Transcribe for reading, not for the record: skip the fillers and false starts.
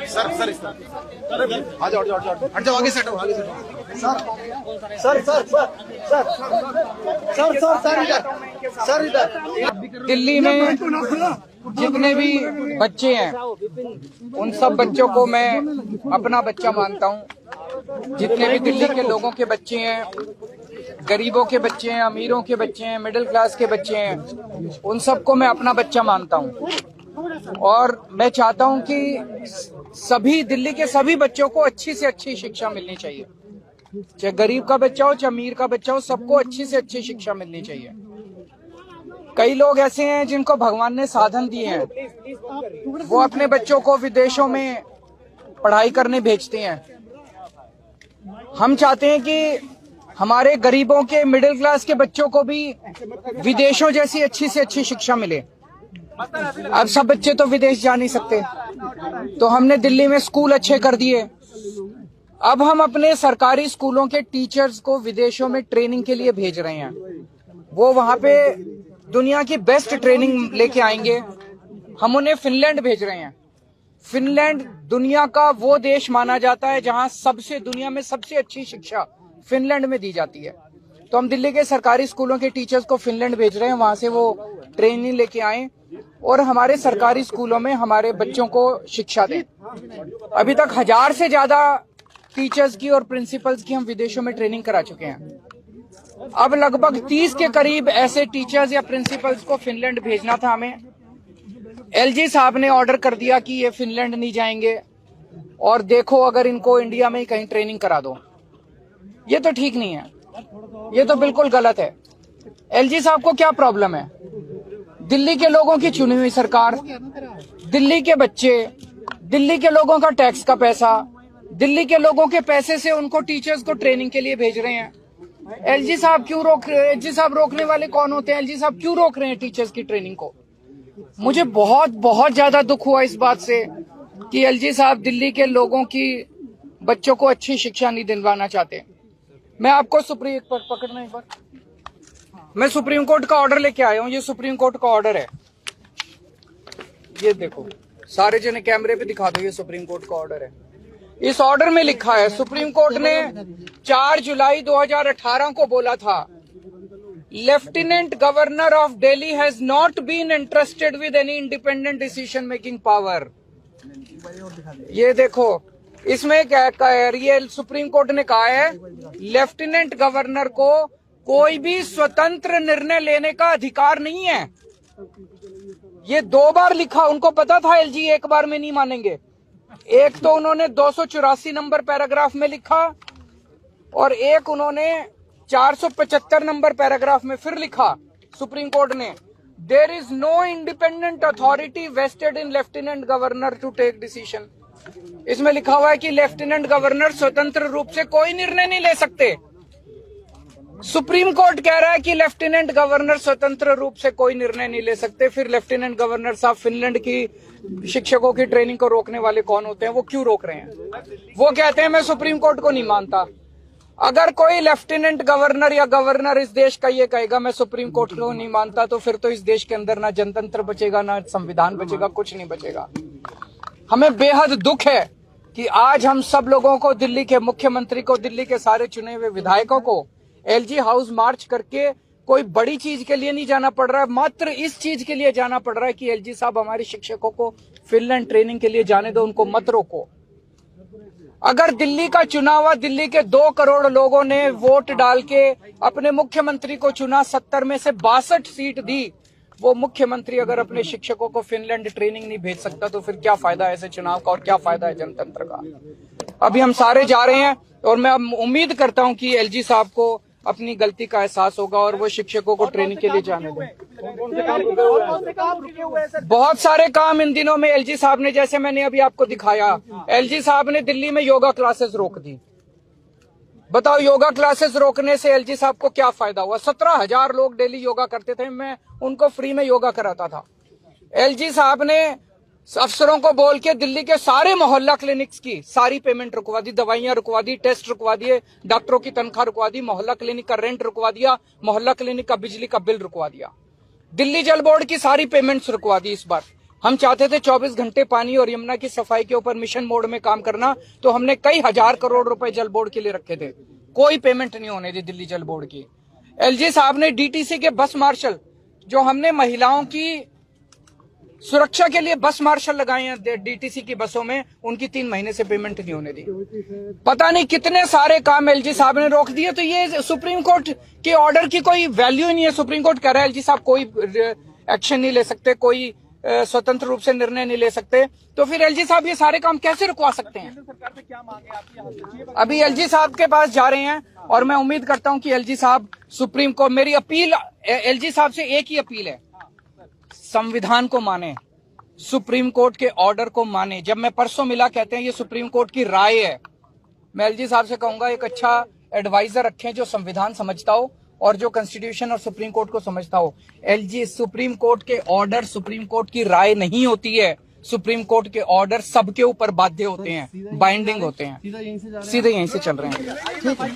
Sir sir आ जाओ हट जाओ आगे से हटो सर इधर दिल्ली में जितने भी बच्चे हैं उन सब बच्चों को मैं अपना बच्चा मानता हूं। जितने भी दिल्ली के लोगों के बच्चे हैं, गरीबों के बच्चे हैं, अमीरों के बच्चे हैं, मिडिल क्लास के बच्चे हैं, उन सबको मैं अपना बच्चा मानता हूं। और मैं चाहता हूं कि सभी दिल्ली के सभी बच्चों को अच्छी से अच्छी शिक्षा मिलनी चाहिए। चाहे गरीब का बच्चा हो, चाहे अमीर का बच्चा हो, सबको अच्छी से अच्छी शिक्षा मिलनी चाहिए। कई लोग ऐसे हैं जिनको भगवान ने साधन दिए हैं, वो अपने बच्चों को विदेशों में पढ़ाई करने भेजते हैं। हम चाहते हैं कि हमारे गरीबों के, मिडिल क्लास के बच्चों को भी विदेशों जैसी अच्छी से अच्छी शिक्षा मिले। अब सब बच्चे तो विदेश जा नहीं सकते, तो हमने दिल्ली में स्कूल अच्छे कर दिए। अब हम अपने सरकारी स्कूलों के टीचर्स को विदेशों में ट्रेनिंग के लिए भेज रहे हैं। वो वहां पे दुनिया की बेस्ट ट्रेनिंग लेके आएंगे। हम उन्हें फिनलैंड भेज रहे हैं। फिनलैंड दुनिया का वो देश माना जाता है जहां दुनिया में सबसे अच्छी शिक्षा फिनलैंड में दी जाती है। तो हम दिल्ली के सरकारी स्कूलों के टीचर्स को फिनलैंड भेज रहे हैं, वहां से वो ट्रेनिंग लेके आए और हमारे सरकारी स्कूलों में हमारे बच्चों को शिक्षा दें। अभी तक 1000 से ज्यादा टीचर्स की और प्रिंसिपल्स की हम विदेशों में ट्रेनिंग करा चुके हैं। अब लगभग 30 के करीब ऐसे टीचर्स या प्रिंसिपल्स को फिनलैंड भेजना था हमें। एलजी साहब ने ऑर्डर कर दिया कि ये फिनलैंड नहीं जाएंगे और देखो अगर इनको इंडिया में ही कहीं ट्रेनिंग करा दो। ये तो ठीक नहीं है, ये तो बिल्कुल गलत है। एलजी साहब को क्या प्रॉब्लम है? दिल्ली के लोगों की चुनी हुई सरकार, दिल्ली के बच्चे, दिल्ली के लोगों का टैक्स का पैसा, दिल्ली के लोगों के पैसे से उनको टीचर्स को ट्रेनिंग के लिए भेज रहे हैं। एलजी साहब क्यों रोक रहे हैं? एलजी साहब रोकने वाले कौन होते हैं? एलजी साहब क्यों रोक रहे हैं टीचर्स की ट्रेनिंग को? मुझे बहुत ज्यादा दुख हुआ इस बात से कि एलजी साहब दिल्ली के लोगों की बच्चों को अच्छी शिक्षा नहीं दिलवाना चाहते। मैं आपको सुप्रीम कोर्ट पकड़ना एक बार, मैं सुप्रीम कोर्ट का ऑर्डर लेके आया हूं। ये सुप्रीम कोर्ट का ऑर्डर है, ये देखो, सारे जने कैमरे पे दिखा दो। ये सुप्रीम कोर्ट का ऑर्डर है। इस ऑर्डर में लिखा है, सुप्रीम कोर्ट ने 4 जुलाई 2018 को बोला था, lieutenant governor of Delhi has not been interested with any independent decision making power. ये देखो, इसमें क्या है, ये सुप्रीम कोर्ट ने कहा है लेफ्टिनेंट गवर्नर को कोई भी स्वतंत्र निर्णय लेने का अधिकार नहीं है। ये 2 बार लिखा। उनको पता था एलजी एक बार में नहीं मानेंगे। एक तो उन्होंने 284 नंबर पैराग्राफ में लिखा और एक उन्होंने 475 नंबर पैराग्राफ में फिर लिखा सुप्रीम कोर्ट ने, there is no independent authority vested in lieutenant governor to take decision. इसमें लिखा हुआ है कि लेफ्टिनेंट गवर्नर स्वतंत्र रूप से कोई निर्णय नहीं ले सकते। सुप्रीम कोर्ट कह रहा है कि लेफ्टिनेंट गवर्नर स्वतंत्र रूप से कोई निर्णय नहीं ले सकते। फिर लेफ्टिनेंट गवर्नर साहब फिनलैंड की शिक्षकों की ट्रेनिंग को रोकने वाले कौन होते हैं? वो क्यों रोक रहे हैं? वो कहते हैं मैं सुप्रीम कोर्ट को नहीं मानता। अगर कोई लेफ्टिनेंट गवर्नर या गवर्नर इस देश का ये कहेगा मैं सुप्रीम कोर्ट को नहीं मानता, तो फिर तो इस देश के अंदर ना जनतंत्र बचेगा, ना संविधान बचेगा, कुछ नहीं बचेगा। हमें बेहद दुख है कि आज हम सब लोगों को, दिल्ली के मुख्यमंत्री को, दिल्ली के सारे चुने हुए विधायकों को एलजी हाउस मार्च करके कोई बड़ी चीज के लिए नहीं जाना पड़ रहा है, मात्र इस चीज के लिए जाना पड़ रहा है कि एलजी साहब हमारे शिक्षकों को फिनलैंड ट्रेनिंग के लिए जाने दो, उनको मत रोको। अगर दिल्ली का चुनाव हुआ, दिल्ली के 2 करोड़ लोगों ने वोट डाल के अपने मुख्यमंत्री को चुना, 70 में से 62 सीट दी, वो मुख्यमंत्री अगर अपने शिक्षकों को फिनलैंड ट्रेनिंग नहीं भेज सकता तो फिर क्या फायदा है ऐसे चुनाव का और क्या फायदा है जनतंत्र का? अभी हम सारे जा रहे हैं और मैं उम्मीद करता हूं कि एलजी साहब को अपनी गलती का एहसास होगा और वो शिक्षकों को ट्रेनिंग के लिए जाने दें। बहुत सारे काम इन दिनों में एलजी साहब ने, जैसे मैंने अभी आपको दिखाया, एलजी साहब ने दिल्ली में योगा क्लासेस रोक दी। बताओ, योगा क्लासेस रोकने से एलजी साहब को क्या फायदा हुआ? 17,000 लोग डेली योगा करते थे, मैं उनको फ्री में योगा कराता था। एलजी साहब ने अफसरों को बोल के दिल्ली के सारे मोहल्ला क्लिनिक्स की सारी पेमेंट रुकवा दी, दवाइयां रुकवा दी, टेस्ट रुकवा दिए, डॉक्टरों की तनख्वाह रुकवा दी, मोहल्ला क्लिनिक का रेंट रुकवा दिया, मोहल्ला क्लिनिक का बिजली का बिल रुकवा दिया। दिल्ली जल बोर्ड की सारी पेमेंट्स रुकवा दी इस बार। हम चाहते थे 24 घंटे पानी और यमुना की सफाई के ऊपर मिशन मोड में काम करना, तो हमने कई हजार करोड़ रुपए जल बोर्ड के लिए रखे थे, कोई पेमेंट नहीं होने दी दिल्ली जल बोर्ड की। एलजी साहब ने डीटीसी के बस मार्शल, जो हमने महिलाओं की सुरक्षा के लिए बस मार्शल लगाए हैं डीटीसी की बसों में, उनकी 3 महीने से पेमेंट नहीं होने दी। पता नहीं कितने सारे काम एलजी साहब ने रोक दिए। तो ये सुप्रीम कोर्ट के ऑर्डर की कोई वैल्यू ही नहीं है। सुप्रीम कोर्ट कह रहा है एलजी साहब कोई एक्शन नहीं ले सकते, कोई स्वतंत्र रूप से निर्णय नहीं ले सकते, तो फिर एलजी साहब ये सारे काम कैसे रुकवा सकते हैं? सरकार से क्या मांगे आपकी? अभी एलजी साहब के पास जा रहे हैं और मैं उम्मीद करता हूं कि एलजी साहब सुप्रीम कोर्ट, मेरी अपील एलजी साहब से एक ही अपील है, संविधान को माने, सुप्रीम कोर्ट के ऑर्डर को माने। जब मैं परसों मिला, कहते हैं ये सुप्रीम कोर्ट की राय है। मैं एलजी साहब से कहूंगा एक अच्छा एडवाइजर रखें जो संविधान समझता हो और जो कॉन्स्टिट्यूशन और सुप्रीम कोर्ट को समझता हो। एलजी, सुप्रीम कोर्ट के ऑर्डर सुप्रीम कोर्ट की राय नहीं होती है। सुप्रीम कोर्ट के ऑर्डर सबके ऊपर बाध्य होते हैं, बाइंडिंग होते हैं। सीधे यहीं से चल रहे हैं।